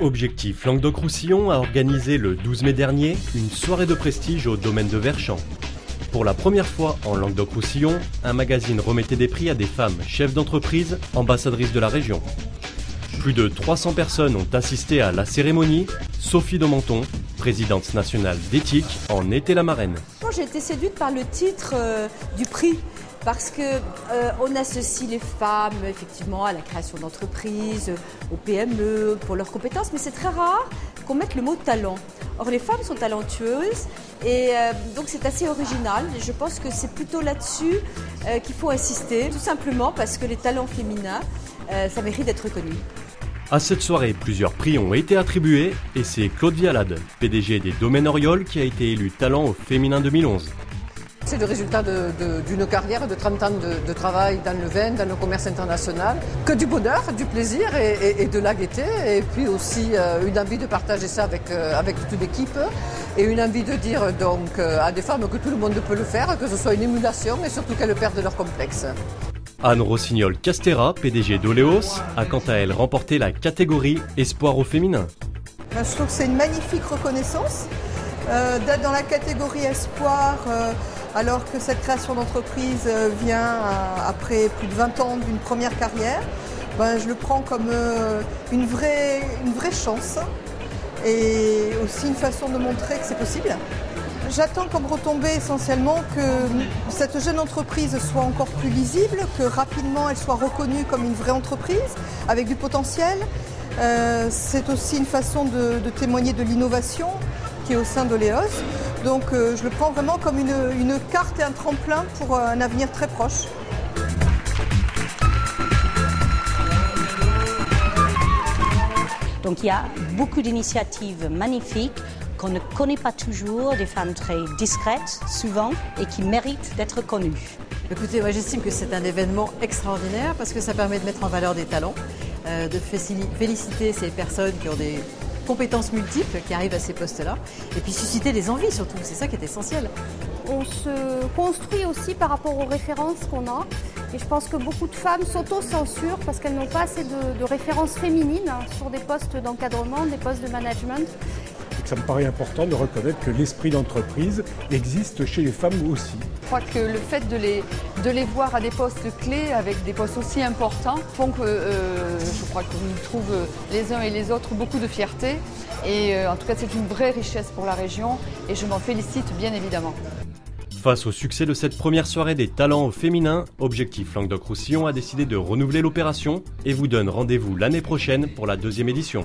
Objectif Languedoc-Roussillon a organisé le 12 mai dernier une soirée de prestige au domaine de Verchamp. Pour la première fois en Languedoc-Roussillon, un magazine remettait des prix à des femmes chefs d'entreprise, ambassadrices de la région. Plus de 300 personnes ont assisté à la cérémonie. Sophie de Menton, présidente nationale d'éthique, en était la marraine. J'ai été séduite par le titre du prix. Parce qu'on associe les femmes effectivement à la création d'entreprises, aux PME, pour leurs compétences, mais c'est très rare qu'on mette le mot talent. Or les femmes sont talentueuses et donc c'est assez original. Je pense que c'est plutôt là-dessus qu'il faut insister, tout simplement parce que les talents féminins, ça mérite d'être reconnu. À cette soirée, plusieurs prix ont été attribués et c'est Claude Vialade, PDG des Domaines Auriol, qui a été élu talent au féminin 2011. C'est le résultat d'une carrière de 30 ans de travail dans le vin, dans le commerce international. Que du bonheur, du plaisir et de la gaieté. Et puis aussi une envie de partager ça avec toute l'équipe. Et une envie de dire donc à des femmes que tout le monde peut le faire, que ce soit une émulation et surtout qu'elles perdent leur complexe. Anne Rossignol-Castera, PDG d'Oléos, a quant à elle remporté la catégorie Espoir au féminin. Je trouve que c'est une magnifique reconnaissance d'être dans la catégorie Espoir. Alors que cette création d'entreprise vient après plus de 20 ans d'une première carrière, je le prends comme une vraie chance et aussi une façon de montrer que c'est possible. J'attends comme retombée essentiellement que cette jeune entreprise soit encore plus lisible, que rapidement elle soit reconnue comme une vraie entreprise avec du potentiel. C'est aussi une façon de témoigner de l'innovation qui est au sein d'Oléos. Donc je le prends vraiment comme une carte et un tremplin pour un avenir très proche. Donc il y a beaucoup d'initiatives magnifiques qu'on ne connaît pas toujours, des femmes très discrètes souvent et qui méritent d'être connues. Écoutez, moi j'estime que c'est un événement extraordinaire parce que ça permet de mettre en valeur des talents, de féliciter ces personnes qui ont des compétences multiples qui arrivent à ces postes-là, et puis susciter des envies surtout, c'est ça qui est essentiel. On se construit aussi par rapport aux références qu'on a, et je pense que beaucoup de femmes s'auto-censurent parce qu'elles n'ont pas assez de références féminines sur des postes d'encadrement, des postes de management. Ça me paraît important de reconnaître que l'esprit d'entreprise existe chez les femmes aussi. Je crois que le fait de les voir à des postes clés avec des postes aussi importants font que je crois qu'on y trouve les uns et les autres beaucoup de fierté. Et en tout cas, c'est une vraie richesse pour la région et je m'en félicite bien évidemment. Face au succès de cette première soirée des talents au féminin, Objectif Languedoc-Roussillon a décidé de renouveler l'opération et vous donne rendez-vous l'année prochaine pour la deuxième édition.